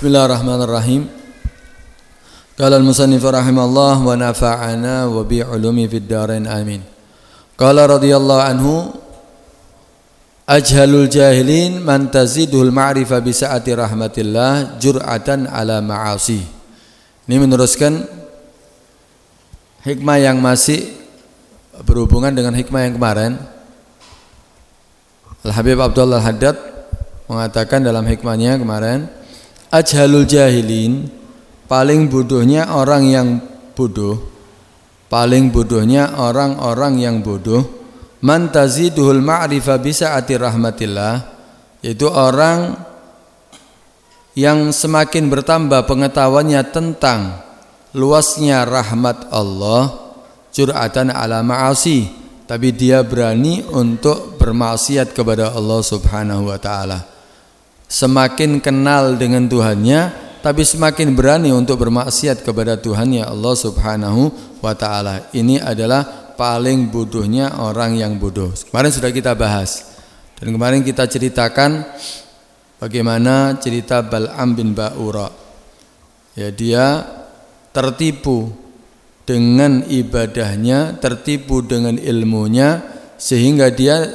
Bismillahirrahmanirrahim. Qala al-musannif rahimallahu wa nafa'ana wa bi 'ulumi fid dharain amin. Qala radhiyallahu anhu ajhalul jahilin man tazidul ma'rifah bi sa'ati rahmatillah jur'atan ala ma'asi. Ini meneruskan hikmah yang masih berhubungan dengan hikmah yang kemarin. Al-Habib Abdullah Al-Haddad mengatakan dalam hikmahnya kemarin, ajhalul jahilin, paling bodohnya orang yang bodoh, paling bodohnya orang-orang yang bodoh, man taziduhul ma'rifah bisa'ati rahmatillah, yaitu orang yang semakin bertambah pengetahuannya tentang luasnya rahmat Allah, jur'atan ala ma'asi, tapi dia berani untuk bermaksiat kepada Allah Subhanahu wa ta'ala. Semakin kenal dengan Tuhannya, tapi semakin berani untuk bermaksiat kepada Tuhannya Allah Subhanahu wa ta'ala. Ini adalah paling bodohnya orang yang bodoh. Kemarin sudah kita bahas, dan kemarin kita ceritakan bagaimana cerita Bal'am bin Ba'ura. Ya, dia tertipu dengan ibadahnya, tertipu dengan ilmunya, sehingga dia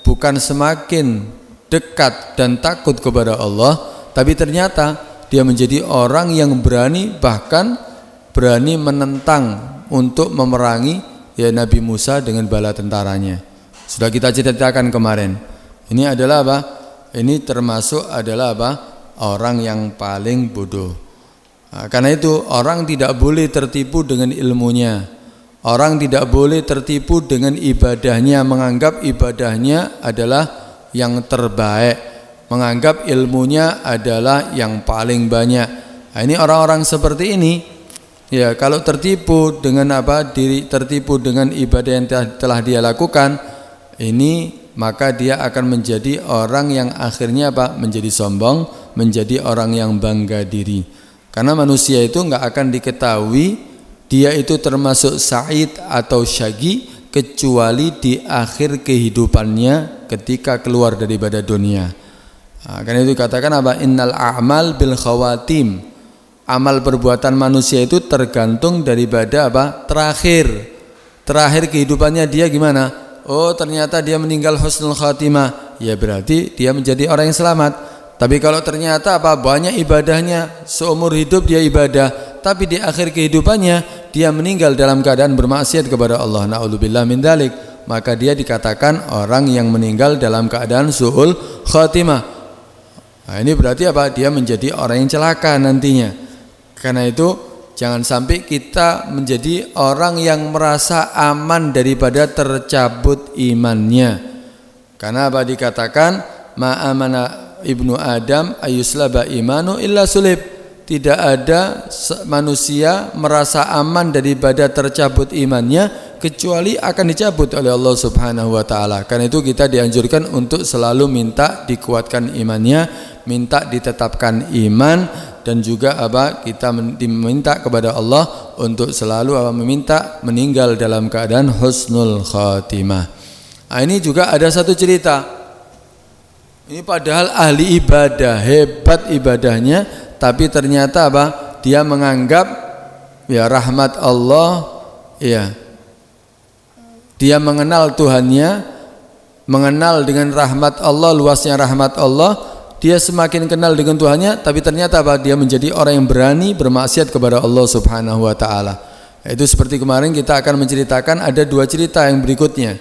bukan semakin dekat dan takut kepada Allah, tapi ternyata dia menjadi orang yang berani, bahkan berani menentang untuk memerangi ya Nabi Musa dengan bala tentaranya. Sudah kita ceritakan kemarin. Ini adalah apa? Ini termasuk adalah apa? Orang yang paling bodoh. Nah, karena itu orang tidak boleh tertipu dengan ilmunya. Orang tidak boleh tertipu dengan ibadahnya, menganggap ibadahnya adalah yang terbaik, menganggap ilmunya adalah yang paling banyak. Nah, ini orang-orang seperti ini, ya, kalau tertipu dengan tertipu dengan ibadah yang telah dia lakukan, ini maka dia akan menjadi orang yang akhirnya menjadi sombong, menjadi orang yang bangga diri. Karena manusia itu enggak akan diketahui dia itu termasuk sa'id atau syaqi kecuali di akhir kehidupannya ketika keluar daripada dunia. Nah, karena itu katakan innal a'mal bil khawatim. Amal perbuatan manusia itu tergantung daripada terakhir kehidupannya dia gimana. Oh, ternyata dia meninggal husnul khatimah, ya berarti dia menjadi orang yang selamat. Tapi kalau ternyata banyak ibadahnya, seumur hidup dia ibadah, tapi di akhir kehidupannya dia meninggal dalam keadaan bermaksiat kepada Allah, na'udzubillah min dzalik, maka dia dikatakan orang yang meninggal dalam keadaan su'ul khatimah. Nah, ini berarti dia menjadi orang yang celaka nantinya. Karena itu jangan sampai kita menjadi orang yang merasa aman daripada tercabut imannya. Karena dikatakan ma'amana ibnu Adam ayuslaba imanu illa sulib. Tidak ada manusia merasa aman daripada tercabut imannya kecuali akan dicabut oleh Allah Subhanahu wa ta'ala. Karena itu kita dianjurkan untuk selalu minta dikuatkan imannya, minta ditetapkan iman, dan juga kita meminta kepada Allah untuk selalu meminta meninggal dalam keadaan husnul khatimah. Nah, ini juga ada satu cerita. Ini padahal ahli ibadah, hebat ibadahnya, tapi ternyata dia menganggap ya rahmat Allah, ya, dia mengenal Tuhannya, mengenal dengan rahmat Allah, luasnya rahmat Allah, dia semakin kenal dengan Tuhannya, tapi ternyata dia menjadi orang yang berani bermaksiat kepada Allah Subhanahu wa ta'ala. Itu seperti kemarin kita akan menceritakan ada dua cerita yang berikutnya.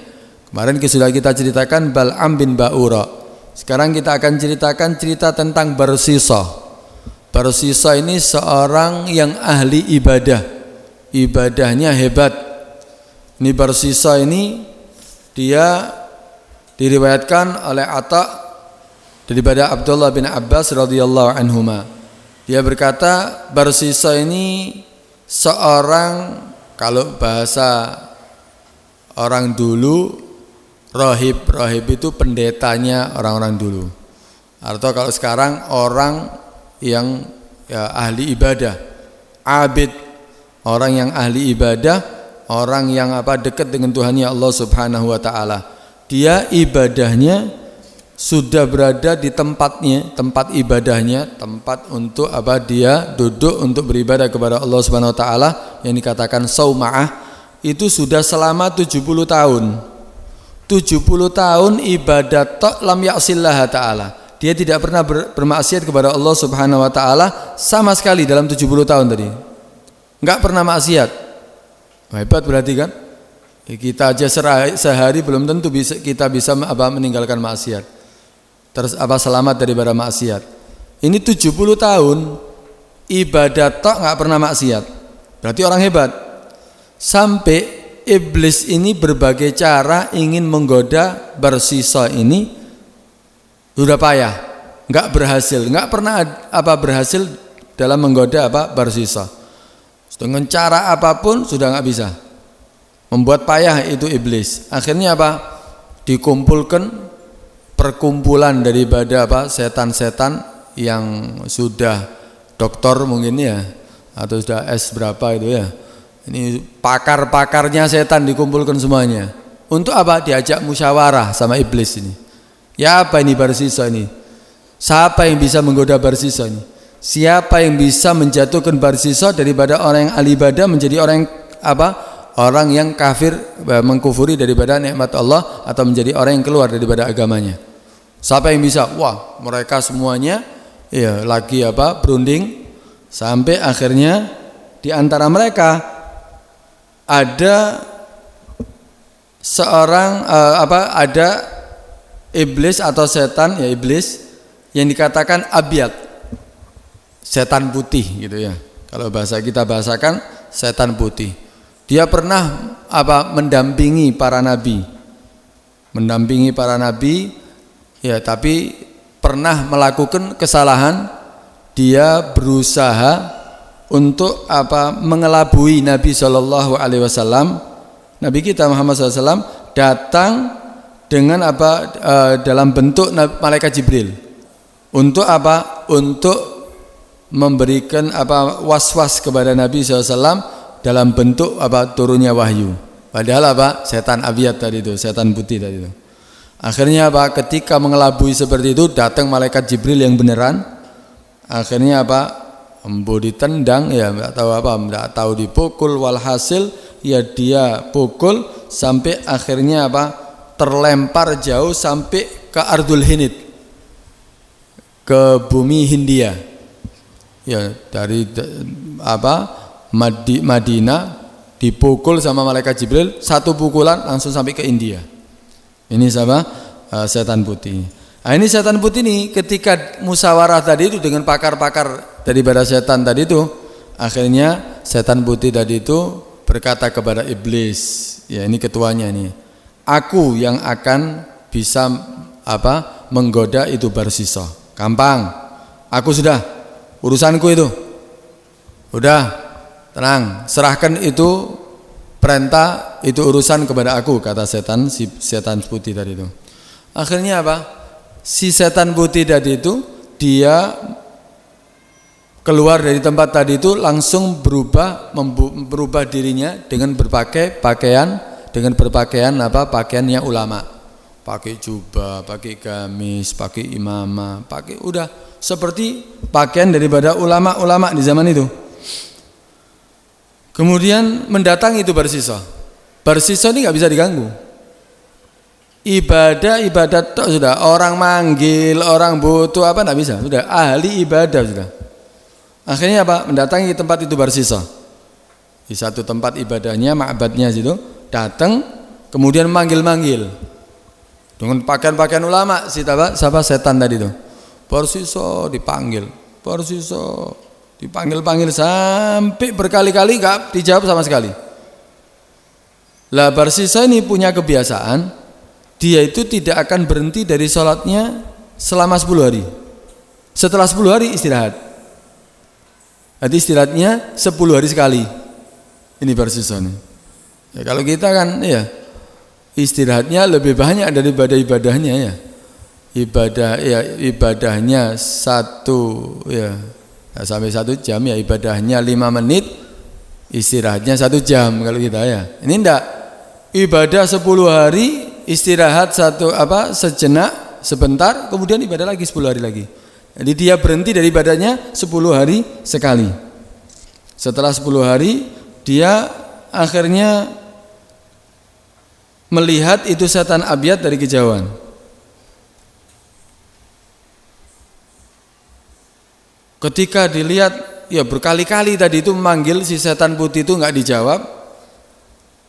Kemarin sudah kita ceritakan Bal'am bin Ba'ura. Sekarang kita akan ceritakan cerita tentang Barsisah. Barsisah ini seorang yang ahli ibadah, ibadahnya hebat. Ini Barsisah ini dia diriwayatkan oleh Atha daripada Abdullah bin Abbas radhiyallahu anhuma. Dia berkata, Barsisah ini seorang, kalau bahasa orang dulu, Rohib itu pendetanya orang-orang dulu. Atau kalau sekarang orang yang ahli ibadah, abid, orang yang ahli ibadah, orang yang dekat dengan Tuhannya Allah Subhanahu wa ta'ala. Dia ibadahnya sudah berada di tempatnya, tempat ibadahnya, tempat untuk apa dia duduk untuk beribadah kepada Allah Subhanahu wa taala yang dikatakan sauma'ah, itu sudah selama 70 tahun. 70 tahun ibadat tok lam ya'sillah taala. Dia tidak pernah bermaksiat kepada Allah Subhanahu wa taala sama sekali dalam 70 tahun tadi. Enggak pernah maksiat. Hebat berarti kan? Kita aja sehari belum tentu kita bisa meninggalkan maksiat. Terus selamat daripada maksiat. Ini 70 tahun ibadat tok enggak pernah maksiat. Berarti orang hebat. Sampai iblis ini berbagai cara ingin menggoda Barsisa ini sudah payah, enggak berhasil, enggak pernah berhasil dalam menggoda Barsisa. Dengan cara apapun sudah enggak bisa. Membuat payah itu iblis. Akhirnya dikumpulkan perkumpulan daripada setan-setan yang sudah doktor mungkin ya, atau sudah S berapa itu ya. Ini pakar-pakarnya setan dikumpulkan semuanya. Untuk diajak musyawarah sama iblis ini. Ya apa ini Barsisa ini? Siapa yang bisa menggoda Barsisa ini? Siapa yang bisa menjatuhkan Barsisa daripada orang yang ahli ibadah menjadi orang yang orang yang kafir, mengkufuri daripada nikmat Allah, atau menjadi orang yang keluar daripada agamanya. Siapa yang bisa? Wah, mereka semuanya ya lagi berunding, sampai akhirnya di antara mereka ada seorang ada iblis atau setan, ya iblis yang dikatakan abyad, setan putih gitu ya. Kalau bahasa kita bahasakan setan putih. Dia pernah mendampingi para nabi. Mendampingi para nabi ya, tapi pernah melakukan kesalahan. Dia berusaha untuk mengelabui Nabi Shallallahu Alaihi Wasallam. Nabi kita Muhammad SAW datang dengan dalam bentuk malaikat Jibril untuk untuk memberikan was-was kepada Nabi SAW dalam bentuk turunnya wahyu. Padahal setan abyad tadi itu, setan putih tadi itu. Akhirnya ketika mengelabui seperti itu, datang malaikat Jibril yang beneran. Akhirnya embu ditendang ya, enggak tahu dipukul, walhasil ya dia pukul sampai akhirnya terlempar jauh sampai ke Ardul Hinid, ke bumi Hindia. Ya, dari Madinah dipukul sama malaikat Jibril, satu pukulan langsung sampai ke India. Ini setan putih. Nah, ini setan putih ini ketika musyawarah tadi itu dengan pakar-pakar daripada setan tadi itu, akhirnya setan putih tadi itu berkata kepada iblis, ya ini ketuanya ini, aku yang akan bisa menggoda itu Barsisa. Gampang, aku sudah, urusanku itu udah, tenang, serahkan itu perintah, itu urusan kepada aku, kata si setan putih tadi itu. Akhirnya si setan putih tadi itu dia keluar dari tempat tadi itu, langsung berubah dirinya dengan berpakaian pakaiannya ulama, pakai jubah, pakai gamis, pakai imamah, udah seperti pakaian daripada ulama-ulama di zaman itu. Kemudian mendatangi itu Barsisa. Barsisa ini nggak bisa diganggu. Ibadat sudah, orang manggil, orang butuh nggak bisa, sudah ahli ibadah sudah. Akhirnya mendatangi tempat itu Barsisa. Di satu tempat ibadahnya, ma'badnya situ, datang kemudian manggil-manggil dengan pakaian-pakaian ulama. Siapa setan tadi itu. Barsisa dipanggil, Barsisa dipanggil-panggil sampai berkali-kali nggak dijawab sama sekali. Lah Barsisa ini punya kebiasaan, dia itu tidak akan berhenti dari sholatnya selama 10 hari. Setelah 10 hari istirahat. Jadi istirahatnya 10 hari sekali. Ini Barsisa nih. Ya, kalau kita kan ya istirahatnya lebih banyak daripada ibadahnya ya. Ibadahnya sampai 1 jam ya, ibadahnya 5 menit, istirahatnya 1 jam kalau kita ya. Ini enggak, ibadah 10 hari, istirahat sejenak sebentar, kemudian ibadah lagi 10 hari lagi. Jadi dia berhenti dari ibadahnya 10 hari sekali. Setelah 10 hari dia akhirnya melihat itu setan abyad dari kejauhan. Ketika dilihat, ya berkali-kali tadi itu memanggil si setan putih itu nggak dijawab.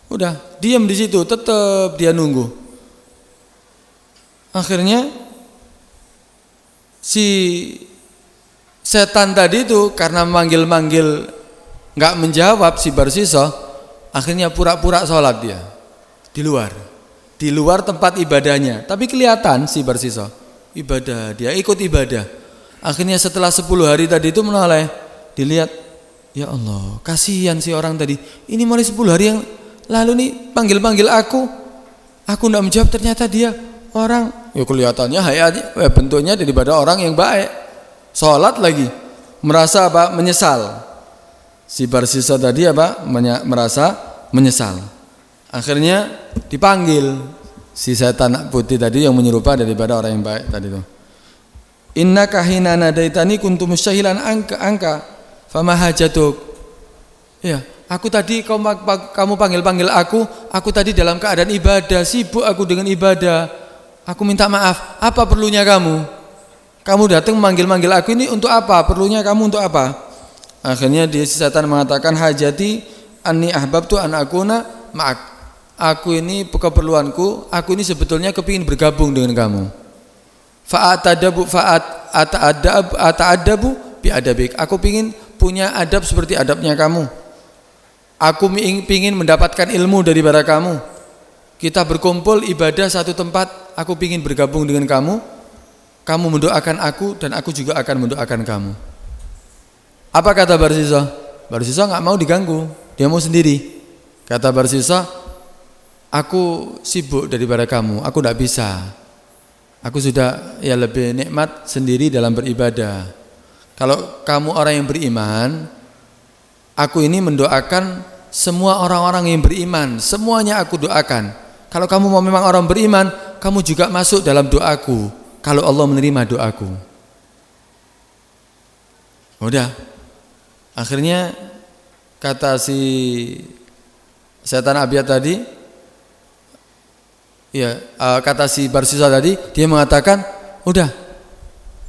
Udah, diam di situ, tetap dia nunggu. Akhirnya si setan tadi itu karena manggil-manggil nggak menjawab si Barsisa, akhirnya pura-pura sholat dia di luar tempat ibadahnya. Tapi kelihatan si Barsisa ibadah, dia ikut ibadah. Akhirnya setelah 10 hari tadi itu menoleh, dilihat, ya Allah, kasihan si orang tadi. Ini mulai 10 hari yang lalu nih panggil-panggil aku enggak menjawab, ternyata dia orang, ya kelihatannya hayatnya, bentuknya daripada orang yang baik. Sholat lagi, merasa apa? Menyesal. Si Barsisa tadi apa? Merasa menyesal. Akhirnya dipanggil si setan putih tadi yang menyerupa daripada orang yang baik tadi itu. Innaka hina nadaitani kuntu musyahilan angka fama hajatuk. Ya, aku tadi kamu panggil-panggil aku tadi dalam keadaan ibadah, sibuk aku dengan ibadah. Aku minta maaf, apa perlunya kamu? Kamu datang memanggil-manggil aku ini untuk apa? Perlunya kamu untuk apa? Akhirnya dia si setan mengatakan, hajati anni ahbabtu an akuna ma'ak. Aku ini keperluanku, aku ini sebetulnya kepingin bergabung dengan kamu. Fa'ata'adabu bi'adabik. Aku pingin punya adab seperti adabnya kamu. Aku pingin mendapatkan ilmu daripada kamu. Kita berkumpul ibadah satu tempat, aku pingin bergabung dengan kamu. Kamu mendoakan aku dan aku juga akan mendoakan kamu. Apa kata Barsisa? Barsisa nggak mau diganggu, dia mau sendiri. Kata Barsisa, aku sibuk daripada kamu, aku tidak bisa. Aku sudah ya lebih nikmat sendiri dalam beribadah. Kalau kamu orang yang beriman, aku ini mendoakan semua orang-orang yang beriman, semuanya aku doakan. Kalau kamu mau memang orang beriman, kamu juga masuk dalam doaku. Kalau Allah menerima doaku. Udah. Akhirnya kata si setan abyad tadi, ya, kata si Barsisa tadi, dia mengatakan, udah,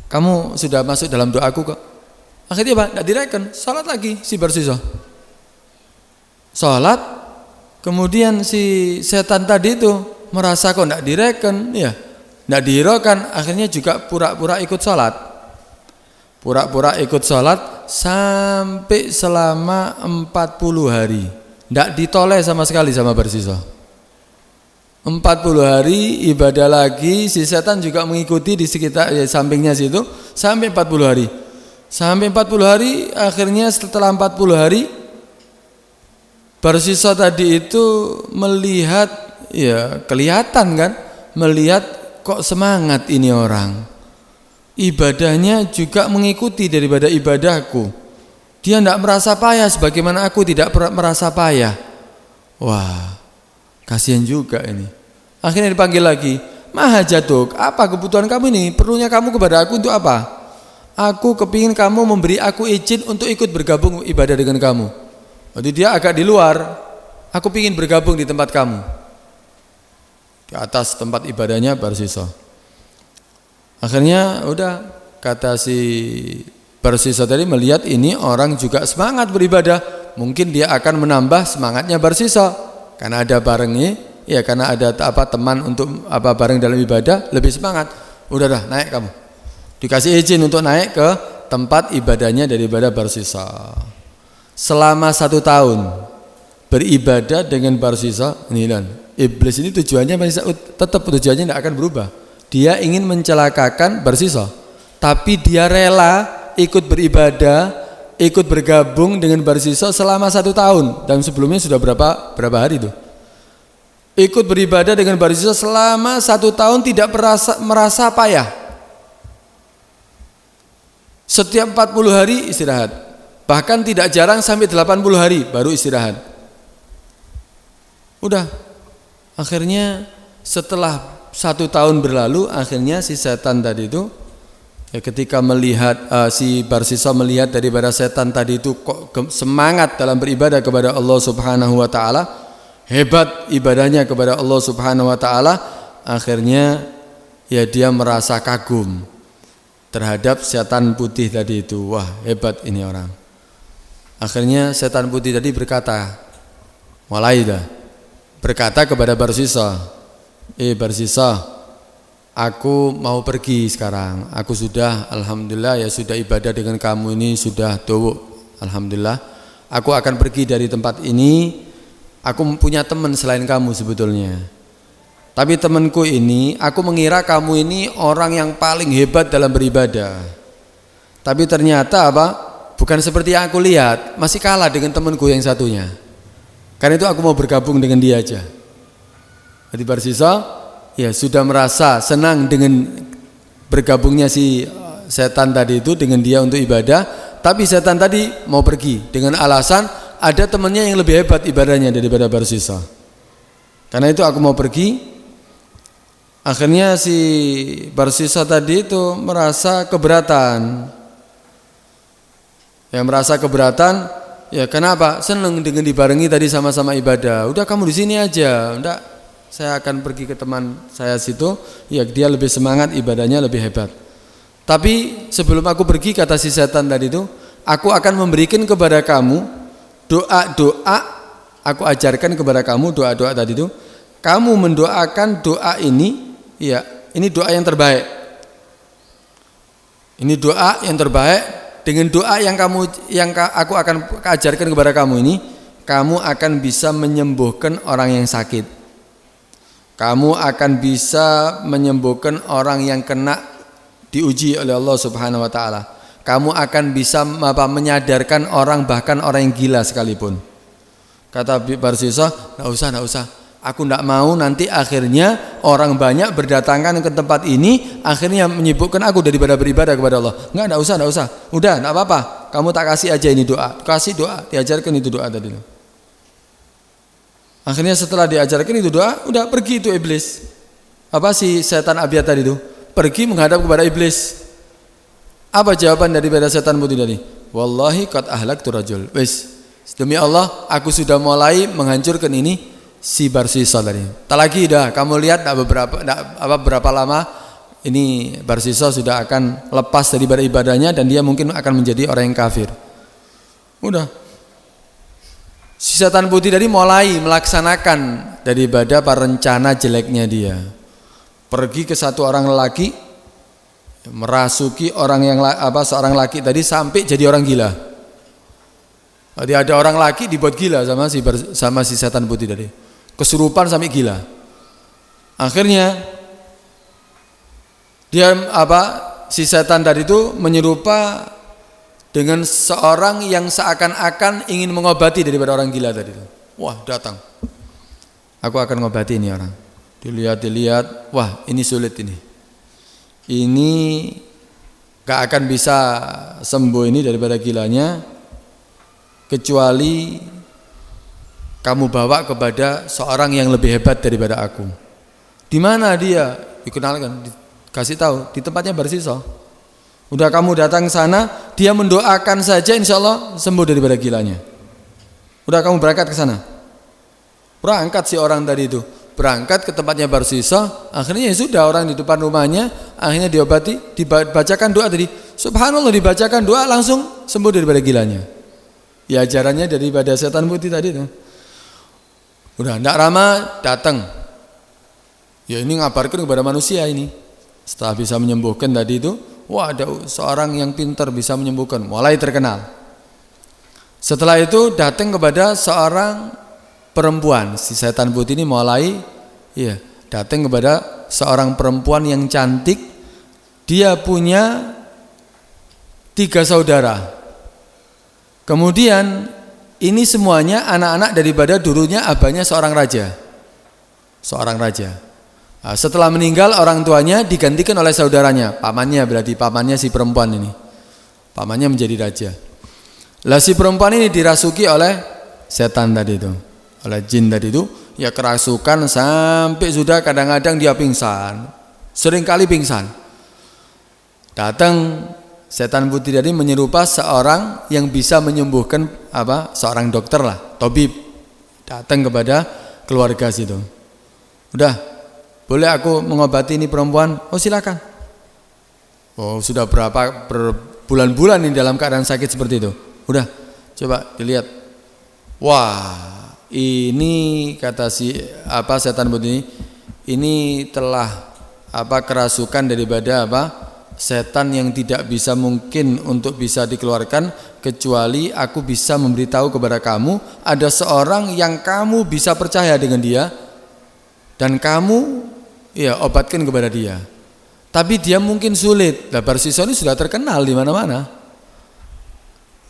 kamu sudah masuk dalam doaku kok. Akhirnya apa? Tidak direken, sholat lagi si Barsisa. Sholat, kemudian si setan tadi itu merasa kok tidak direken, ya, tidak dihiraukan. Akhirnya juga pura-pura ikut sholat. Pura-pura ikut sholat sampai selama 40 hari. Tidak ditoleh sama sekali sama Barsisa. 40 hari ibadah lagi, si setan juga mengikuti di sekitar sampingnya situ sampai 40 hari. Sampai 40 hari, akhirnya setelah 40 hari Barsisa tadi itu melihat, ya kelihatan kan, melihat kok semangat ini orang. Ibadahnya juga mengikuti daripada ibadahku. Dia tidak merasa payah sebagaimana aku tidak merasa payah. Wah, kasihan juga ini. Akhirnya dipanggil lagi, Mahajatuk, apa kebutuhan kamu ini? Perlunya kamu kepada aku untuk apa? Aku kepingin kamu memberi aku izin untuk ikut bergabung ibadah dengan kamu. Jadi dia agak di luar. Aku pingin bergabung di tempat kamu. Di atas tempat ibadahnya Barsisa. Akhirnya udah, kata si Barsisa tadi melihat ini orang juga semangat beribadah. Mungkin dia akan menambah semangatnya Barsisa. Karena ada barengnya. Ya karena ada teman untuk bareng dalam ibadah, lebih semangat. Udah dah, naik kamu. Dikasih izin untuk naik ke tempat ibadahnya daripada Barsisa. Selama 1 tahun beribadah dengan Barsisa, ini dan iblis ini tujuannya tetap tujuannya tidak akan berubah. Dia ingin mencelakakan Barsisa, tapi dia rela ikut beribadah, ikut bergabung dengan Barsisa selama 1 tahun. Dan sebelumnya sudah berapa hari itu? Ikut beribadah dengan Barsisa selama 1 tahun tidak merasa payah. Setiap 40 hari istirahat. Bahkan tidak jarang sampai 80 hari baru istirahat. Udah. Akhirnya setelah 1 tahun berlalu, akhirnya si setan tadi itu ya, ketika melihat si Barsisa melihat daripada setan tadi itu kok semangat dalam beribadah kepada Allah Subhanahu wa taala, hebat ibadahnya kepada Allah Subhanahu wa taala, akhirnya ya dia merasa kagum terhadap setan putih tadi itu. Wah, hebat ini orang. Akhirnya setan putih tadi berkata, mulai dah berkata kepada Barsisa, Barsisa, aku mau pergi sekarang. Aku sudah, alhamdulillah ya sudah ibadah dengan kamu ini sudah tuh, alhamdulillah. Aku akan pergi dari tempat ini. Aku punya teman selain kamu sebetulnya. Tapi temanku ini, aku mengira kamu ini orang yang paling hebat dalam beribadah. Tapi ternyata apa? Bukan seperti yang aku lihat, masih kalah dengan temanku yang satunya. Karena itu aku mau bergabung dengan dia aja. Jadi Barsisa ya sudah merasa senang dengan bergabungnya si setan tadi itu dengan dia untuk ibadah. Tapi setan tadi mau pergi dengan alasan ada temannya yang lebih hebat ibadahnya daripada Barsisa. Karena itu aku mau pergi. Akhirnya si Barsisa tadi itu merasa keberatan. Ya merasa keberatan, ya kenapa? Senang dengan dibarengi tadi sama-sama ibadah. Udah kamu di sini aja. Udah, saya akan pergi ke teman saya situ. Ya dia lebih semangat ibadahnya, lebih hebat. Tapi sebelum aku pergi, kata si setan tadi itu, aku akan memberikan kepada kamu doa-doa. Aku ajarkan kepada kamu doa-doa tadi itu. Kamu mendoakan doa ini, ya ini doa yang terbaik. Ini doa yang terbaik. Dengan doa yang aku akan ajarkan kepada kamu ini, kamu akan bisa menyembuhkan orang yang sakit. Kamu akan bisa menyembuhkan orang yang kena diuji oleh Allah Subhanahu wa taala. Kamu akan bisa menyadarkan orang, bahkan orang yang gila sekalipun. Kata Barsisa, enggak usah. Aku tidak mau nanti akhirnya orang banyak berdatangan ke tempat ini, akhirnya menyibukkan aku daripada beribadah kepada Allah. Enggak usah. Udah, enggak apa-apa. Kamu tak kasih aja ini doa. Kasih doa, diajarkan itu doa tadi. Akhirnya setelah diajarkan itu doa, udah pergi itu iblis. Apa si setan abyad tadi itu? Pergi menghadap kepada iblis. Apa jawaban daripada setan putih tadi? Wallahi qad ahlaktu rajul. Wis, demi Allah, aku sudah mulai menghancurkan ini si Barsisa tadi. Tak lagi dah, kamu lihat berapa lama ini Barsisa sudah akan lepas daripada ibadahnya dan dia mungkin akan menjadi orang yang kafir. Udah. Si setan putih tadi mulai melaksanakan daripada rencana jeleknya dia. Pergi ke satu orang lelaki, merasuki seorang laki tadi sampai jadi orang gila. Jadi ada orang laki dibuat gila sama si setan putih tadi. Kesurupan sampai gila. Akhirnya dia si setan tadi itu menyerupa dengan seorang yang seakan-akan ingin mengobati daripada orang gila tadi itu. Wah, datang. Aku akan mengobati ini orang. Dilihat, wah, ini sulit ini. Ini gak akan bisa sembuh ini daripada gilanya kecuali kamu bawa kepada seorang yang lebih hebat daripada aku. Di mana dia? Dikenalkan, dikasih tahu di tempatnya Barsisa. Udah kamu datang sana, dia mendoakan saja insya Allah sembuh daripada gilanya. Udah kamu berangkat ke sana. Berangkat si orang tadi itu, berangkat ke tempatnya Barsisa. Akhirnya ya sudah, orang di depan rumahnya akhirnya diobati, dibacakan doa tadi. Subhanallah, dibacakan doa langsung sembuh daripada gilanya. Ya ajarannya daripada setan putih tadi itu. Udah tidak lama datang. Ya ini ngabarkan kepada manusia ini. Setelah bisa menyembuhkan tadi itu, wah ada seorang yang pintar bisa menyembuhkan, mulai terkenal. Setelah itu datang kepada seorang perempuan. Si setan putih ini mulai datang kepada seorang perempuan yang cantik. Dia punya 3 saudara. Kemudian ini semuanya anak-anak daripada dulunya abahnya seorang raja. Nah, setelah meninggal orang tuanya digantikan oleh saudaranya, pamannya, berarti pamannya si perempuan ini. Pamannya menjadi raja. Lah si perempuan ini dirasuki oleh setan tadi itu, oleh jin tadi itu, ya kerasukan sampai sudah kadang-kadang dia pingsan, sering kali pingsan. Datang setan putih tadi menyerupa seorang yang bisa menyembuhkan seorang dokter lah, tabib. Datang kepada keluarga situ. Udah, boleh aku mengobati ini perempuan? Oh silakan. Oh sudah berbulan-bulan ini dalam keadaan sakit seperti itu. Udah, coba dilihat. Wah, ini kata setan putih ini telah kerasukan daripada setan yang tidak bisa mungkin untuk bisa dikeluarkan kecuali aku bisa memberitahu kepada kamu ada seorang yang kamu bisa percaya dengan dia dan kamu obatkan kepada dia. Tapi dia mungkin sulit. Nah, Barsiso ini sudah terkenal di mana-mana.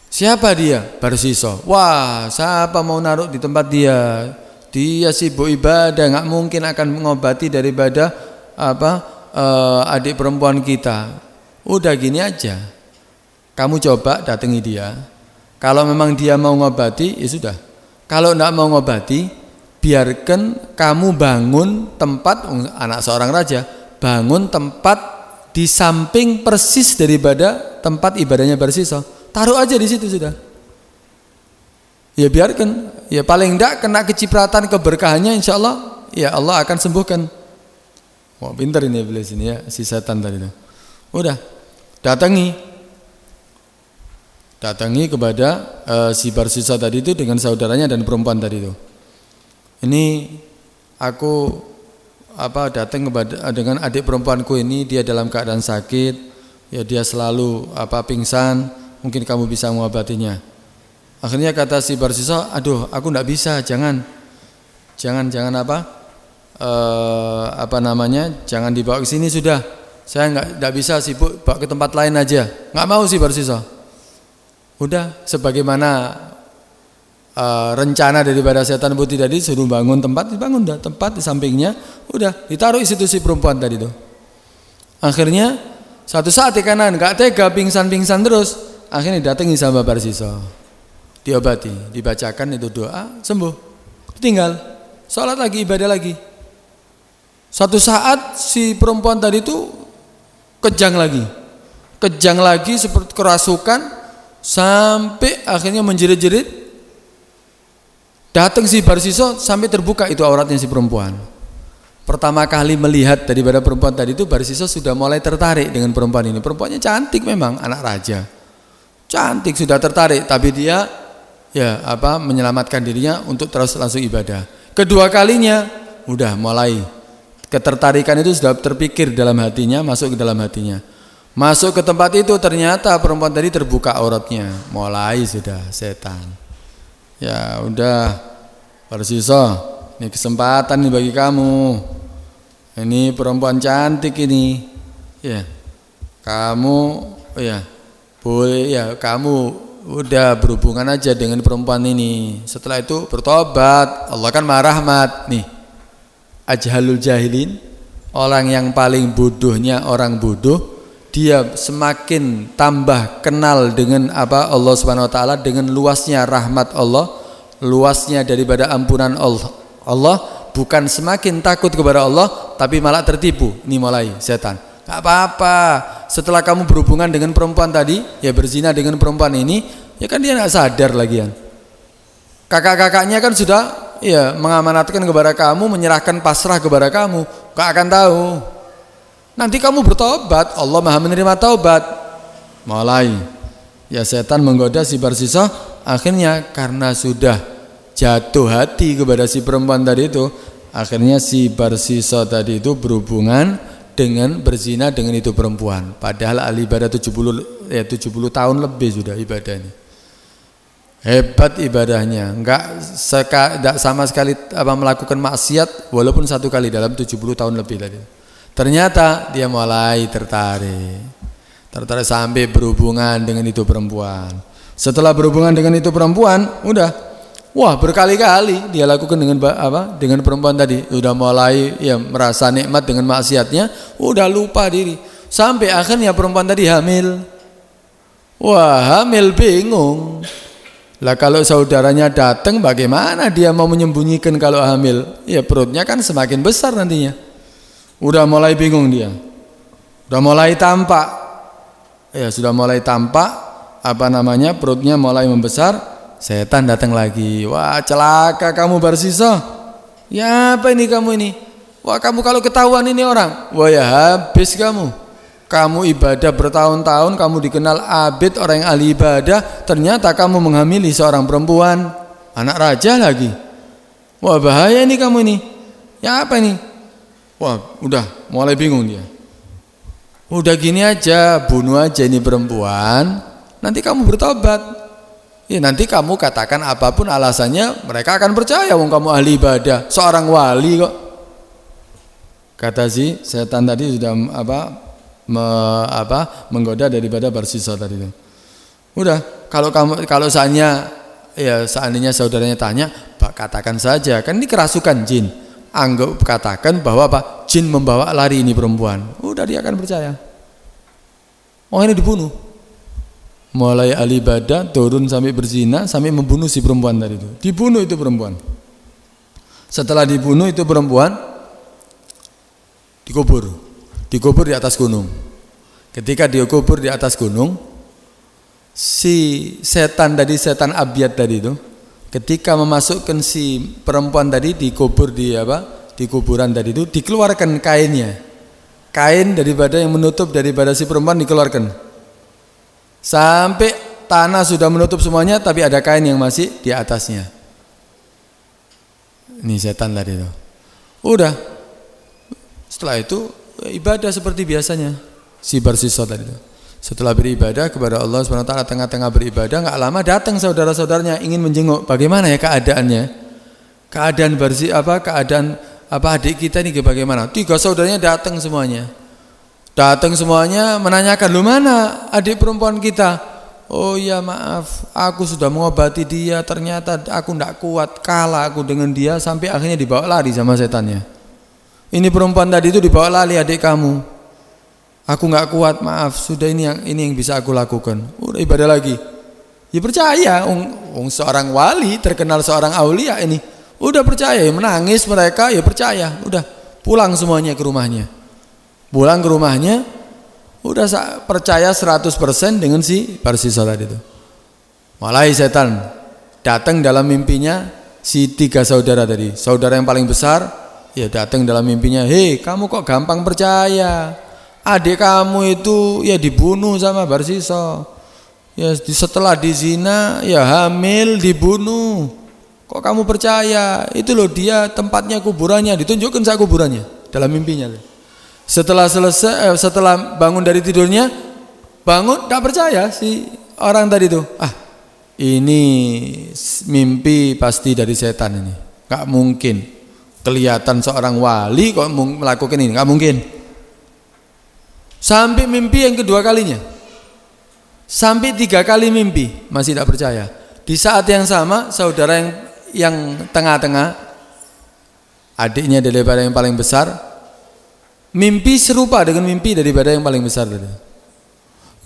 Siapa dia? Barsiso. Wah, siapa mau naruh di tempat dia? Dia sibuk ibadah, nggak mungkin akan mengobati daripada adik perempuan kita. Udah gini aja, kamu coba datangi dia. Kalau memang dia mau ngobati, ya sudah. Kalau nggak mau ngobati, biarkan kamu bangun tempat, anak seorang raja, bangun tempat di samping persis daripada tempat ibadahnya Barsiso. Taruh aja di situ sudah. Ya biarkan, ya paling enggak kena kecipratan keberkahannya, insya Allah, ya Allah akan sembuhkan. Wah pintar ini iblis ini ya, si setan tadi itu. Udah, datangi kepada si Barsiso tadi itu dengan saudaranya dan perempuan tadi itu. Ini aku datang kepada dengan adik perempuanku ini, dia dalam keadaan sakit, ya dia selalu pingsan. Mungkin kamu bisa mengobatinya. Akhirnya kata si Barsiso, aduh aku enggak bisa, jangan jangan dibawa ke sini sudah. Saya enggak bisa, sibuk, bawa ke tempat lain aja. Enggak mau si Barsiso. Udah, sebagaimana rencana daripada setan putih tadi, suruh bangun tempat, dibangun dah tempat di sampingnya, udah ditaruh di situ si perempuan tadi tuh. Akhirnya satu saat di kanan enggak tega, pingsan terus. Akhirnya datangi sama Barsiso, diobati, dibacakan itu doa, sembuh. Tinggal sholat lagi, ibadah lagi. Suatu saat si perempuan tadi itu kejang lagi seperti kerasukan sampai akhirnya menjerit-jerit. Datang si Barsiso sampai terbuka itu auratnya si perempuan. Pertama kali melihat daripada perempuan tadi itu, Barsiso sudah mulai tertarik dengan perempuan ini. Perempuannya cantik memang, anak raja. Cantik, sudah tertarik, tapi dia menyelamatkan dirinya untuk terus langsung ibadah. Kedua kalinya udah mulai ketertarikan itu sudah terpikir dalam hatinya, masuk ke dalam hatinya. Masuk ke tempat itu ternyata perempuan tadi terbuka auratnya. Mulai sudah setan. Ya udah Barsiso, ini kesempatan nih bagi kamu. Ini perempuan cantik ini. Ya. Kamu boleh ya, kamu udah berhubungan aja dengan perempuan ini. Setelah itu bertobat, Allah kan maha rahmat. Nih, ajhalul jahilin, orang yang paling bodohnya orang bodoh, dia semakin tambah kenal dengan Allah Subhanahu wa taala, dengan luasnya rahmat Allah, luasnya daripada ampunan Allah, bukan semakin takut kepada Allah, tapi malah tertipu. Ini mulai setan. Gak apa-apa, setelah kamu berhubungan dengan perempuan tadi, ya berzina dengan perempuan ini, ya kan dia gak sadar lagian. Kakak-kakaknya kan sudah mengamanatkan kepada kamu, menyerahkan pasrah kepada kamu, gak akan tahu. Nanti kamu bertobat, Allah maha menerima taubat. Mulai ya setan menggoda si Barsiso. Akhirnya karena sudah jatuh hati kepada si perempuan tadi itu, akhirnya si Barsiso tadi itu berhubungan dengan berzina dengan itu perempuan. Padahal ahli ibadah 70 tahun lebih sudah ibadah ini. Hebat ibadahnya, enggak sama sekali melakukan maksiat walaupun satu kali dalam 70 tahun lebih tadi. Ternyata dia mulai tertarik sampai berhubungan dengan itu perempuan. Setelah berhubungan dengan itu perempuan, udah berkali-kali dia lakukan dengan perempuan tadi. Udah mulai merasa nikmat dengan maksiatnya, udah lupa diri. Sampai akhirnya perempuan tadi hamil. Hamil bingung. Lah kalau saudaranya datang, bagaimana dia mau menyembunyikan kalau hamil? Ya perutnya kan semakin besar nantinya. Udah mulai bingung dia. Udah mulai tampak. Ya sudah mulai tampak, perutnya mulai membesar, setan datang lagi. Wah, celaka kamu Barsiso. Ya apa ini kamu ini? Wah, kamu kalau ketahuan ini orang, wah ya habis kamu. Kamu ibadah bertahun-tahun, kamu dikenal abid, orang yang ahli ibadah, ternyata kamu menghamili seorang perempuan, anak raja lagi. Wah bahaya ini kamu ini. Ya apa ini? Wah udah mulai bingung dia. Udah gini aja, bunuh aja ini perempuan, nanti kamu bertobat. Ya nanti kamu katakan apapun alasannya, mereka akan percaya wong kamu ahli ibadah, seorang wali kok. Kata si setan tadi sudah menggoda daripada Barsiso tadi itu. Udah, kalau seandainya saudaranya tanya, katakan saja, kan ini kerasukan jin. Anggap katakan bahwa jin membawa lari ini perempuan. Udah dia akan percaya. Oh ini dibunuh. Mulai ahli ibadah turun sampai berzina sampai membunuh si perempuan tadi itu. Dibunuh itu perempuan. Setelah dibunuh itu perempuan dikubur di atas gunung. Ketika dikubur di atas gunung, si setan abyad tadi itu, ketika memasukkan si perempuan tadi dikubur di kuburan tadi itu, dikeluarkan kainnya. Kain daripada yang menutup daripada si perempuan dikeluarkan. Sampai tanah sudah menutup semuanya, tapi ada kain yang masih di atasnya. Ini setan tadi itu. Udah. Setelah itu ibadah seperti biasanya si Barsiso tadi itu. Setelah beribadah kepada Allah SWT, tengah-tengah beribadah, nggak lama datang saudara-saudaranya ingin menjenguk. Bagaimana ya keadaannya? Keadaan adik kita ini bagaimana? 3 saudaranya datang semuanya. Menanyakan, "Lu mana adik perempuan kita?" "Oh ya maaf, aku sudah mengobati dia, ternyata aku tidak kuat, kalah aku dengan dia sampai akhirnya dibawa lari sama setannya. Ini perempuan tadi itu dibawa lari adik kamu. Aku nggak kuat, maaf. Sudah ini yang bisa aku lakukan." Udah ibadah lagi. Ya percaya, seorang wali terkenal seorang aulia ini. Udah percaya, ya menangis mereka, ya percaya. Udah pulang semuanya ke rumahnya. Pulang ke rumahnya, udah percaya 100% dengan si Barsiso tadi itu. Mulai setan datang dalam mimpinya si 3 saudara tadi. Saudara yang paling besar, ya datang dalam mimpinya, "Hei, kamu kok gampang percaya? Adik kamu itu ya dibunuh sama Barsiso. Ya setelah dizina, ya hamil, dibunuh. Kok kamu percaya? Itu loh dia tempatnya kuburannya, ditunjukkan saya kuburannya dalam mimpinya." Setelah bangun dari tidurnya, tak percaya si orang tadi itu. Ini mimpi pasti dari setan ini. Gak mungkin. Kelihatan seorang wali kok melakukan ini, nggak mungkin. Sampai mimpi yang kedua kalinya, sampai 3 kali mimpi masih tidak percaya. Di saat yang sama, saudara yang tengah-tengah, adiknya daripada yang paling besar, mimpi serupa dengan mimpi daripada yang paling besar tadi.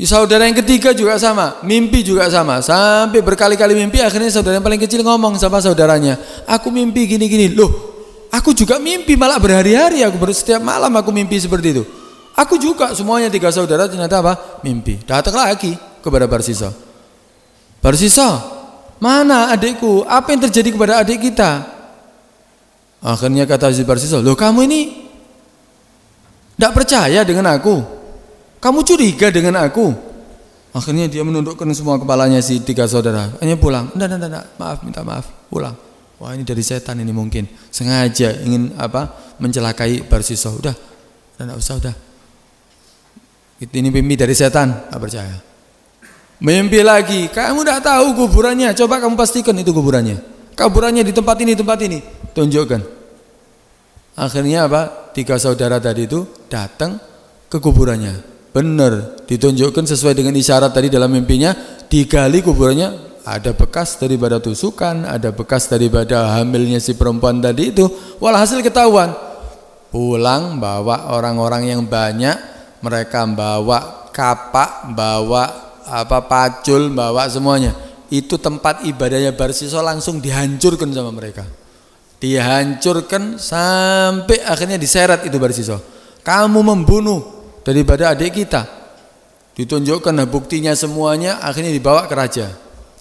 Saudara yang ketiga juga sama, mimpi juga sama, sampai berkali-kali mimpi. Akhirnya saudara yang paling kecil ngomong sama saudaranya, "Aku mimpi gini-gini." "Loh, aku juga mimpi, malah berhari-hari setiap malam aku mimpi seperti itu." Aku juga, semuanya 3 saudara ternyata mimpi. Datang lagi kepada Barsiso. "Barsiso, mana adikku? Apa yang terjadi kepada adik kita?" Akhirnya kata si Barsiso, "Loh kamu ini tidak percaya dengan aku? Kamu curiga dengan aku?" Akhirnya dia menundukkan semua kepalanya si 3 saudara. Hanya pulang. Enggak, maaf, minta maaf, pulang. Wah ini dari setan ini mungkin sengaja ingin mencelakai Barsiso. Udah enggak usah, udah. Ini mimpi dari setan, enggak percaya. Mimpi lagi, "Kamu enggak tahu kuburannya, coba kamu pastikan itu kuburannya. Kuburannya di tempat ini, tunjukkan." Akhirnya 3 saudara tadi itu datang ke kuburannya. Benar, ditunjukkan sesuai dengan isyarat tadi dalam mimpinya. Digali kuburannya, ada bekas daripada tusukan, ada bekas daripada hamilnya si perempuan tadi itu. Walhasil ketahuan. Pulang bawa orang-orang yang banyak, mereka bawa kapak, bawa pacul, bawa semuanya. itu tempat ibadahnya Barsiso langsung dihancurkan sama mereka. Dihancurkan sampai akhirnya diseret itu Barsiso. Kamu membunuh daripada adik kita. Ditunjukkan buktinya semuanya, akhirnya dibawa ke raja.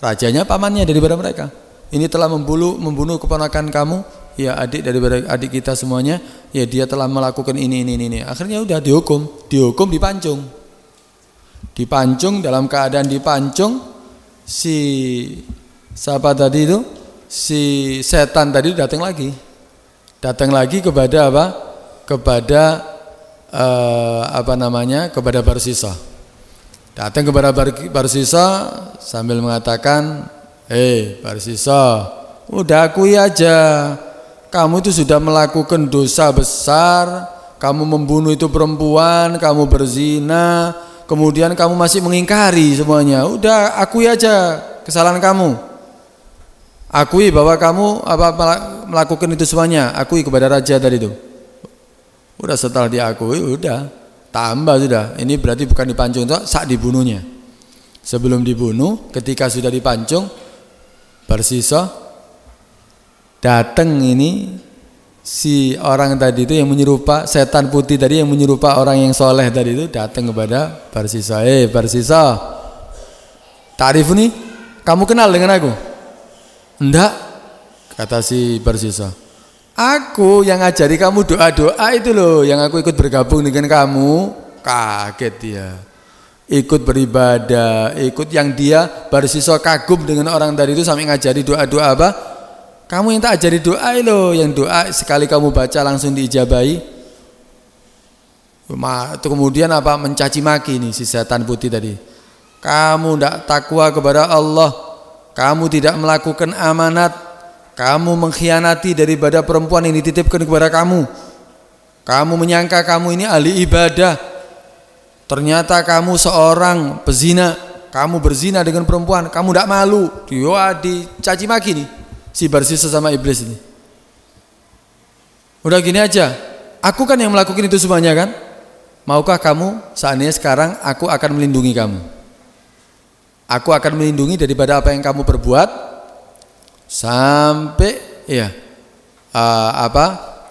Rajanya pamannya daripada mereka. Ini telah membunuh keponakan kamu, ya adik daripada adik kita semuanya, ya dia telah melakukan ini. Akhirnya udah dihukum dipancung. Dipancung, dalam keadaan dipancung, si siapa tadi itu, si setan tadi datang lagi kepada apa? Kepada Barsiso. Datang kepada Barsiso sambil mengatakan, Barsiso, udah akui aja, kamu itu sudah melakukan dosa besar, kamu membunuh itu perempuan, kamu berzina, kemudian kamu masih mengingkari semuanya. Udah akui aja kesalahan kamu. Akui bahwa kamu melakukan itu semuanya. Akui kepada raja tadi itu. Udah setelah diakui, udah tambah sudah. Ini berarti bukan dipancung, saat dibunuhnya. Sebelum dibunuh, ketika sudah dipancung, Barsiso datang ini si orang tadi itu yang menyerupa setan putih tadi yang menyerupa orang yang soleh tadi itu datang kepada Barsiso. Barsiso, ta'rif nih, kamu kenal dengan aku? Enggak, kata si Barsiso. Aku yang ngajari kamu doa-doa itu loh, yang aku ikut bergabung dengan kamu. Kaget dia, ikut beribadah, ikut yang dia Barsiso kagum dengan orang tadi itu sampai ngajari doa-doa apa? Kamu yang tak ajari doa loh, yang doa sekali kamu baca langsung diijabahi. Kemudian apa? Mencaci maki nih si setan putih tadi. Kamu tidak takwa kepada Allah, kamu tidak melakukan amanat, kamu mengkhianati daripada perempuan yang dititipkan kepada kamu. Kamu menyangka kamu ini ahli ibadah, ternyata kamu seorang pezina, kamu berzina dengan perempuan, kamu tidak malu. Dia dicaci maki nih si Barsiso sama iblis ini. Udah gini aja, aku kan yang melakukan itu semuanya kan. Maukah kamu seandainya sekarang aku akan melindungi kamu? Aku akan melindungi daripada apa yang kamu perbuat sampai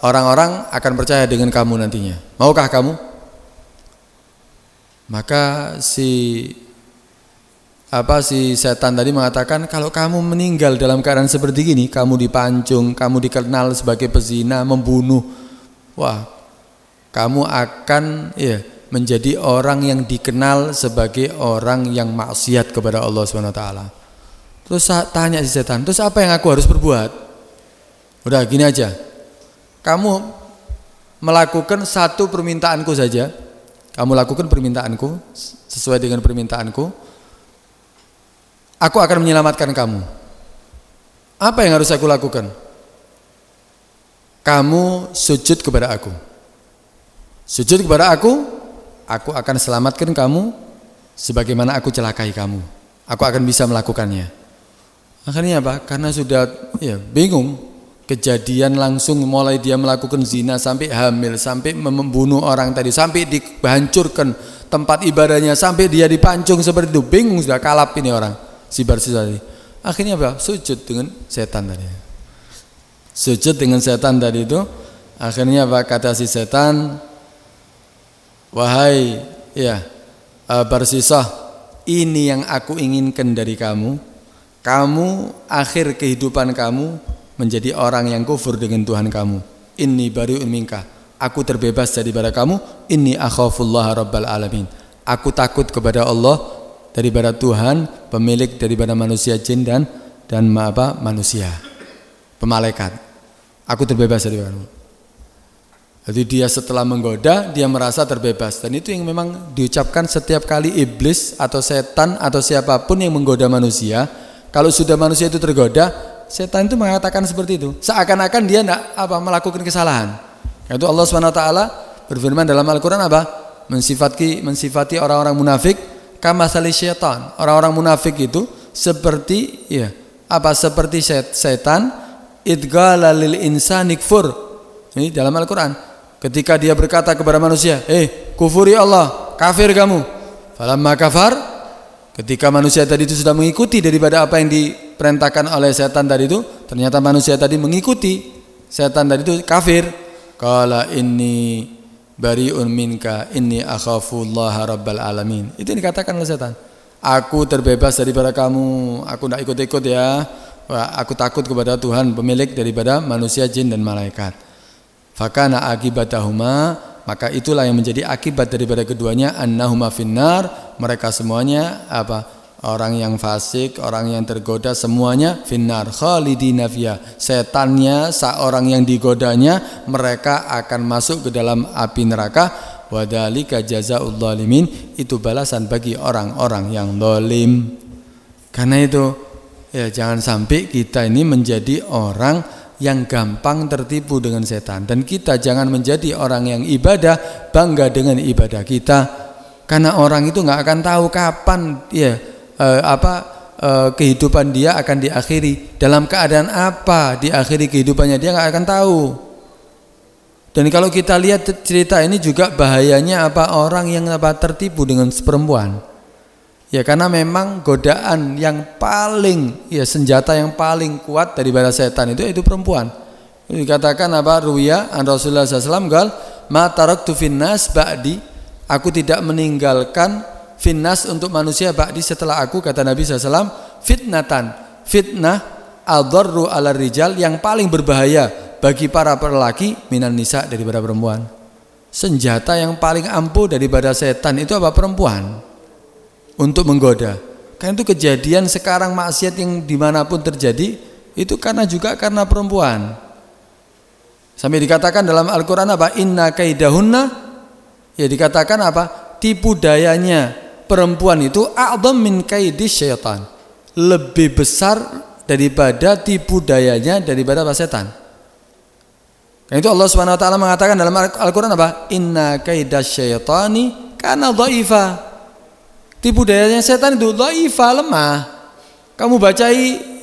orang-orang akan percaya dengan kamu nantinya. Maukah kamu? Maka si setan tadi mengatakan, kalau kamu meninggal dalam keadaan seperti ini, kamu dipancung, kamu dikenal sebagai pezina, membunuh, wah, kamu akan menjadi orang yang dikenal sebagai orang yang maksiat kepada Allah SWT. Terus tanya si setan, terus apa yang aku harus berbuat? Udah gini aja, kamu melakukan satu permintaanku saja, kamu lakukan permintaanku, sesuai dengan permintaanku, aku akan menyelamatkan kamu. Apa yang harus aku lakukan? Kamu sujud kepada aku. Sujud kepada aku akan selamatkan kamu sebagaimana aku celakai kamu. Aku akan bisa melakukannya. Akhirnya apa? Karena sudah bingung. Kejadian langsung mulai dia melakukan zina sampai hamil, sampai membunuh orang tadi, sampai dihancurkan tempat ibadahnya, sampai dia dipancung seperti itu. Bingung sudah, kalap ini orang. Si Barsiso tadi. Akhirnya apa? Sujud dengan setan tadi. Sujud dengan setan tadi itu. Akhirnya apa? Kata si setan, wahai Barsiso, ini yang aku inginkan dari kamu. Kamu akhir kehidupan kamu menjadi orang yang kufur dengan Tuhan kamu. Inni bari'un minka, aku terbebas daripada kamu. Inni akhafullah rabbal alamin, aku takut kepada Allah daripada Tuhan pemilik daripada manusia, jin dan manusia, pemalaikat. Aku terbebas dari kamu. Jadi dia setelah menggoda, dia merasa terbebas. Dan itu yang memang diucapkan setiap kali iblis atau setan atau siapapun yang menggoda manusia. Kalau sudah manusia itu tergoda, setan itu mengatakan seperti itu, seakan-akan dia tidak melakukan kesalahan. Itu Allah SWT berfirman dalam Al-Quran mensifati orang-orang munafik kamasali syaitan. Orang-orang munafik itu seperti seperti setan idghala lil insani kfur. Ini dalam Al-Quran. Ketika dia berkata kepada manusia, kufuri Allah, kafir kamu. Falamma kafar, ketika manusia tadi itu sudah mengikuti daripada apa yang diperintahkan oleh setan tadi itu, ternyata manusia tadi mengikuti setan tadi itu kafir. Qala inni bari'un minka inni akhafullaha rabbal alamin. Itu dikatakan oleh setan. Aku terbebas daripada kamu, aku tidak ikut-ikut ya. Aku takut kepada Tuhan pemilik daripada manusia, jin dan malaikat. Fakana akibatahuma, maka itulah yang menjadi akibat daripada keduanya, annahuma finnar, mereka semuanya apa? Orang yang fasik, orang yang tergoda semuanya finnar, khalidina fiha. Setannya, seorang yang digodanya, mereka akan masuk ke dalam api neraka. Wadzalika jazaa'ul zalimin, itu balasan bagi orang-orang yang zalim. Karena itu ya jangan sampai kita ini menjadi orang yang gampang tertipu dengan setan, dan kita jangan menjadi orang yang ibadah bangga dengan ibadah kita, karena orang itu nggak akan tahu kapan ya kehidupan dia akan diakhiri, dalam keadaan apa diakhiri kehidupannya dia nggak akan tahu. Dan kalau kita lihat cerita ini juga bahayanya orang yang tertipu dengan perempuan. Ya karena memang godaan yang paling senjata yang paling kuat daripada setan itu perempuan. Dikatakan ruwiya an Rasulullah SAW gal ma taraktu finnas ba'di, aku tidak meninggalkan finnas untuk manusia ba'di setelah aku, kata Nabi SAW, fitnah adharru ala rijal, yang paling berbahaya bagi para lelaki minan nisa, daripada perempuan. Senjata yang paling ampuh daripada setan itu perempuan untuk menggoda. Karena itu kejadian sekarang maksiat yang dimanapun terjadi itu karena perempuan. Sampai dikatakan dalam Al-Quran inna kaidahunna, ya dikatakan tipu dayanya perempuan itu a'dham min kaidis syaitan, lebih besar daripada tipu dayanya daripada setan. Karena itu Allah Subhanahu wa taala mengatakan dalam Al-Quran inna kaidas syaitani kana dhaifa. Tipu dayanya setan itu dhaifah, lemah. Kamu bacai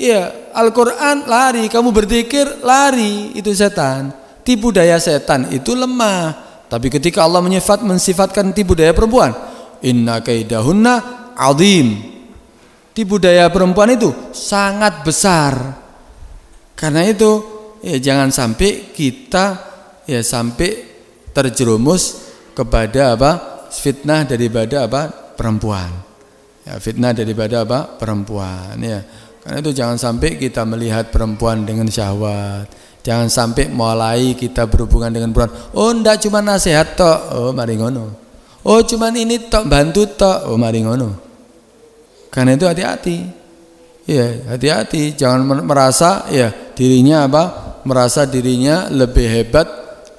Al-Quran lari, kamu berzikir lari, itu setan. Tipu daya setan itu lemah. Tapi ketika Allah mensifatkan tipu daya perempuan, inna kaidahunna azim, tipu daya perempuan itu sangat besar. Karena itu jangan sampai kita sampai terjerumus kepada fitnah daripada perempuan. Fitnah daripada perempuan ya. Karena itu jangan sampai kita melihat perempuan dengan syahwat. Jangan sampai mulai kita berhubungan dengan perempuan. Oh ndak cuma nasihat tok, oh mari ngono. Oh cuma ini tok, bantu tok, oh mari ngono. Karena itu hati-hati. Ya, hati-hati, jangan merasa dirinya merasa dirinya lebih hebat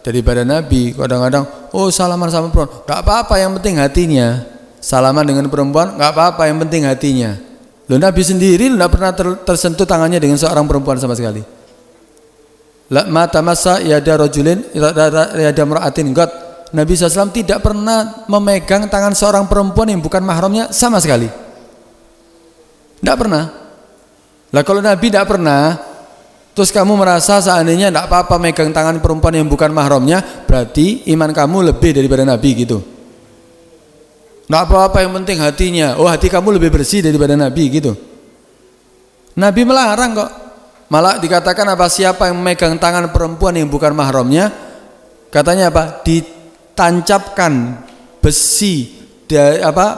daripada Nabi. Kadang-kadang salaman sama perempuan, enggak apa-apa, yang penting hatinya. Salaman dengan perempuan enggak apa-apa, yang penting hatinya. Loh, Nabi sendiri enggak pernah tersentuh tangannya dengan seorang perempuan sama sekali. La mata masa yada rajulin yada mar'atin qad. Nabi SAW tidak pernah memegang tangan seorang perempuan yang bukan mahramnya sama sekali. Enggak pernah. Lah kalau Nabi tidak pernah, terus kamu merasa seandainya tidak apa-apa megang tangan perempuan yang bukan mahramnya, berarti iman kamu lebih daripada Nabi gitu. Tidak apa-apa, yang penting hatinya. Oh, hati kamu lebih bersih daripada Nabi gitu. Nabi melarang kok. Malah dikatakan siapa yang memegang tangan perempuan yang bukan mahramnya, katanya ditancapkan besi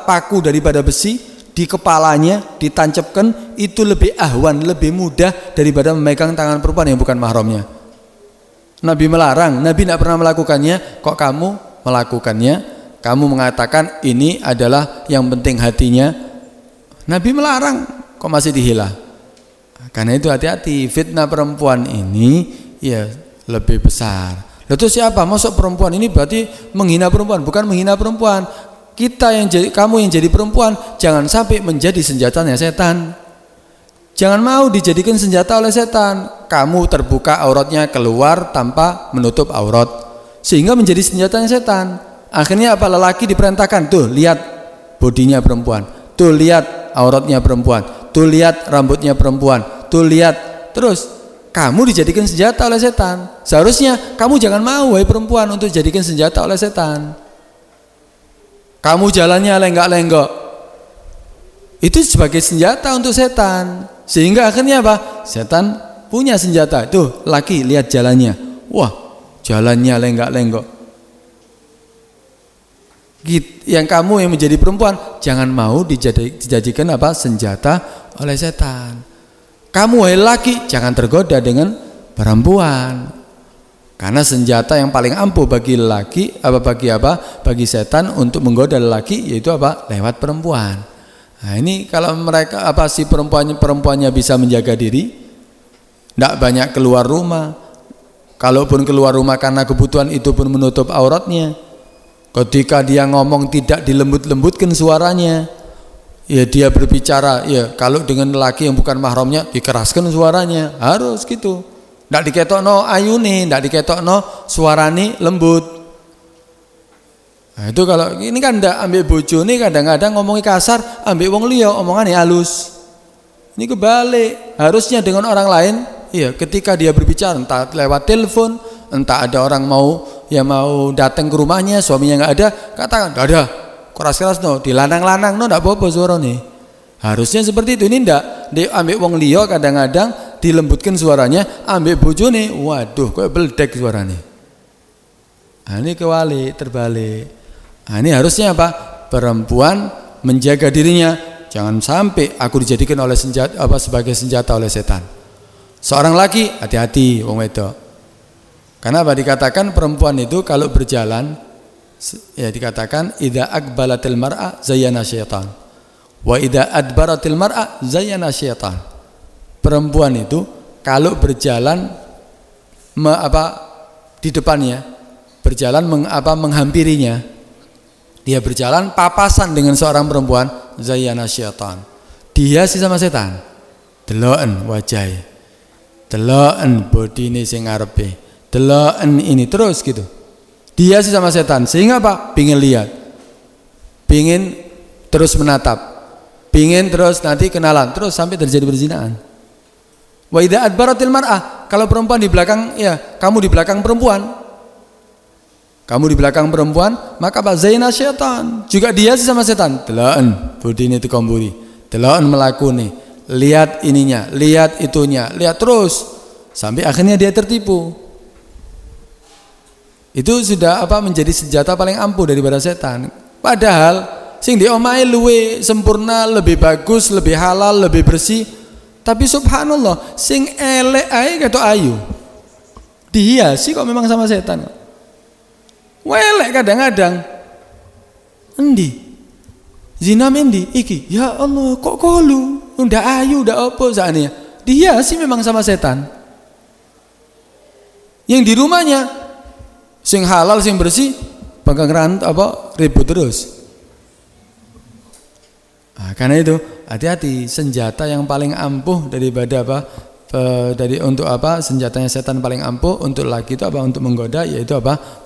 paku daripada besi di kepalanya, ditancapkan, itu lebih ahwan, lebih mudah daripada memegang tangan perempuan yang bukan mahramnya. Nabi melarang, Nabi tidak pernah melakukannya, kok kamu melakukannya? Kamu mengatakan ini adalah yang penting hatinya. Nabi melarang, kok masih dihela? Karena itu hati-hati, fitnah perempuan ini lebih besar. Lalu siapa? Masuk perempuan ini berarti menghina perempuan? Bukan menghina perempuan. Kamu yang jadi perempuan, jangan sampai menjadi senjatanya setan. Jangan mau dijadikan senjata oleh setan. Kamu terbuka auratnya keluar tanpa menutup aurat, sehingga menjadi senjatanya setan. Akhirnya lelaki diperintahkan, tuh lihat bodinya perempuan, tuh lihat auratnya perempuan, tuh lihat rambutnya perempuan, tuh lihat, terus kamu dijadikan senjata oleh setan. Seharusnya kamu jangan mau, wahai perempuan, untuk dijadikan senjata oleh setan. Kamu jalannya lenggak-lenggok, Itu sebagai senjata untuk setan. Sehingga akhirnya apa? Setan punya senjata. Tuh, laki lihat jalannya. Wah, jalannya lenggak-lenggok. Yang kamu yang menjadi perempuan, jangan mau dijadikan apa? Senjata oleh setan. Kamu wahai laki, jangan tergoda dengan perempuan. Karena senjata yang paling ampuh bagi laki bagi setan untuk menggoda lelaki yaitu apa? Lewat perempuan. Nah, ini kalau mereka si perempuannya bisa menjaga diri, tidak banyak keluar rumah. Kalaupun keluar rumah karena kebutuhan itu pun menutup auratnya. Ketika dia ngomong tidak dilembut-lembutkan suaranya. Ya dia berbicara, ya kalau dengan lelaki yang bukan mahramnya dikeraskan suaranya, harus gitu. Ndak diketokno ayune, ndak diketokno suarane lembut. Nah, itu kalau ini kan ndak ambek bojone kadang-kadang ngomongi kasar, ambek wong liya omongane halus. Ini kebalik. Harusnya dengan orang lain, iya, ketika dia berbicara entah lewat telepon, entah ada orang mau datang ke rumahnya, suaminya enggak ada, katakan, "Enggak ada." Keras-keras no, dilanang-lanang no, ndak apa-apa suarane. Harusnya seperti itu. Ini ndak, di ambek wong liya kadang-kadang dilembutkan suaranya, ambek bojone, waduh, kok beldek suaranya. Nah, ini terbalik. Nah, ini harusnya apa? Perempuan menjaga dirinya, jangan sampai aku dijadikan oleh sebagai senjata oleh setan. Seorang laki, hati-hati wong wedok. Karena apa dikatakan perempuan itu kalau berjalan, ya dikatakan idza aqbalatil mar'a zayyana syaitan wa idza adbaratil mar'a zayyana syaitan. Perempuan itu kalau berjalan di depannya, berjalan menghampirinya, dia berjalan papasan dengan seorang perempuan, zayyana syaitan, dihiasi sama setan. Deloken wajahe, deloken bodine sing ngarepe, deloken ini terus gitu. Dihiasi sama setan, sehingga apa? Pingin lihat, pingin terus menatap, pingin terus nanti kenalan, terus sampai terjadi perzinahan. Wa idza adbaratil mar'ah, kalau perempuan di belakang, ya kamu di belakang perempuan, maka apa? Zaina syaitan, juga dihiasi sama setan. Deloken budine itu komburi, deloken melakuni, lihat ininya, lihat itunya, lihat terus sampai akhirnya dia tertipu. Itu sudah menjadi senjata paling ampuh daripada setan. Padahal sing di omahe luwe sempurna, lebih bagus, lebih halal, lebih bersih. Tapi subhanallah, sing elek ae ketok ayu. Dihiasi kok memang sama setan. Welek kadang-kadang. Endi? Zina endi? Iki. Ya Allah, kok kolu? Ndak ayu, ndak apa sakjane. Dihiasi memang sama setan. Yang di rumahnya sing halal, sing bersih, pegang ribut terus. Nah, karena itu hati-hati, senjata yang paling ampuh daripada senjatanya setan paling ampuh untuk laki itu untuk menggoda, yaitu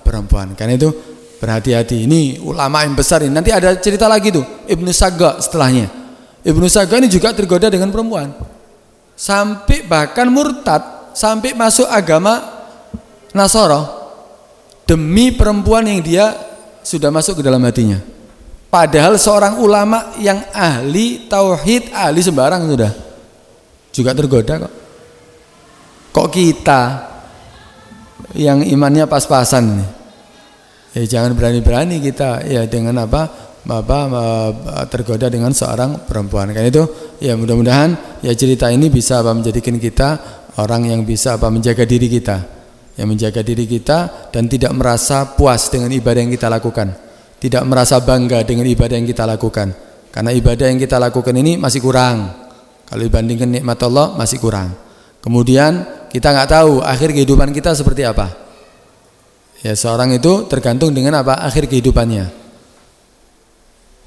perempuan. Karena itu berhati-hati. Ini ulama yang besar ini. Nanti ada cerita lagi tuh Ibnu Sagga setelahnya. Ibnu Sagga ini juga tergoda dengan perempuan. Sampai bahkan murtad, sampai masuk agama Nasara. Demi perempuan yang dia sudah masuk ke dalam hatinya. Padahal seorang ulama yang ahli tauhid, ahli sembarang sudah juga tergoda kok. Kok kita yang imannya pas-pasan nih? Ya jangan berani-berani kita ya dengan tergoda dengan seorang perempuan. Karena itu ya mudah-mudahan ya cerita ini bisa menjadikan kita orang yang bisa menjaga diri kita. Yang menjaga diri kita dan tidak merasa puas dengan ibadah yang kita lakukan, tidak merasa bangga dengan ibadah yang kita lakukan, karena ibadah yang kita lakukan ini masih kurang. Kalau dibandingkan nikmat Allah masih kurang. Kemudian kita nggak tahu akhir kehidupan kita seperti apa. Ya seorang itu tergantung dengan akhir kehidupannya.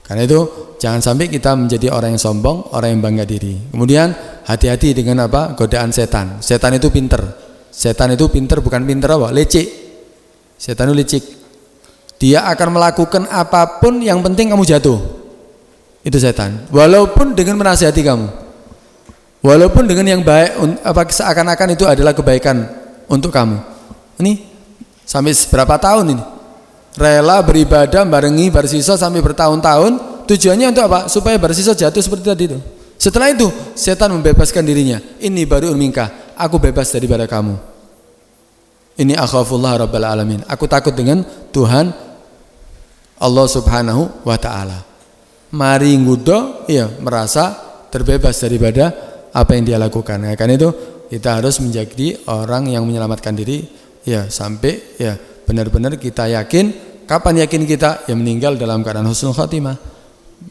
Karena itu jangan sampai kita menjadi orang yang sombong, orang yang bangga diri. Kemudian hati-hati dengan godaan setan. Setan itu pinter. Setan itu pinter, bukan pinter lecek. Setan itu licik. Dia akan melakukan apapun yang penting kamu jatuh. Itu setan. Walaupun dengan menasihati kamu, walaupun dengan yang baik, seakan-akan itu adalah kebaikan untuk kamu. Ini sampai berapa tahun ini? Rela beribadah barengi bersisa sampai bertahun-tahun Tujuannya untuk apa? Supaya bersisa jatuh seperti tadi itu. Setelah itu setan membebaskan dirinya. Ini baru minka, aku bebas daripada kamu. Ini akhafullah rabbal alamin. Aku takut dengan Tuhan Allah Subhanahu wa taala. Mari ngudo ya merasa terbebas daripada apa yang dia lakukan. Nah, karena itu kita harus menjadi orang yang menyelamatkan diri ya sampai ya benar-benar kita yakin. Kapan yakin kita? Ya meninggal dalam keadaan husnul khatimah.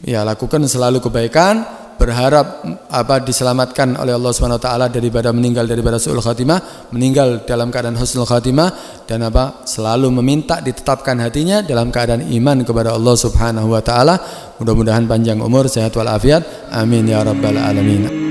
Ya lakukan selalu kebaikan, berharap diselamatkan oleh Allah Subhanahu wa taala daripada meninggal daripada su'ul khatimah, meninggal dalam keadaan husnul khatimah, dan selalu meminta ditetapkan hatinya dalam keadaan iman kepada Allah Subhanahu wa taala. Mudah-mudahan panjang umur, sehat walafiat. Amin ya rabbal alamin.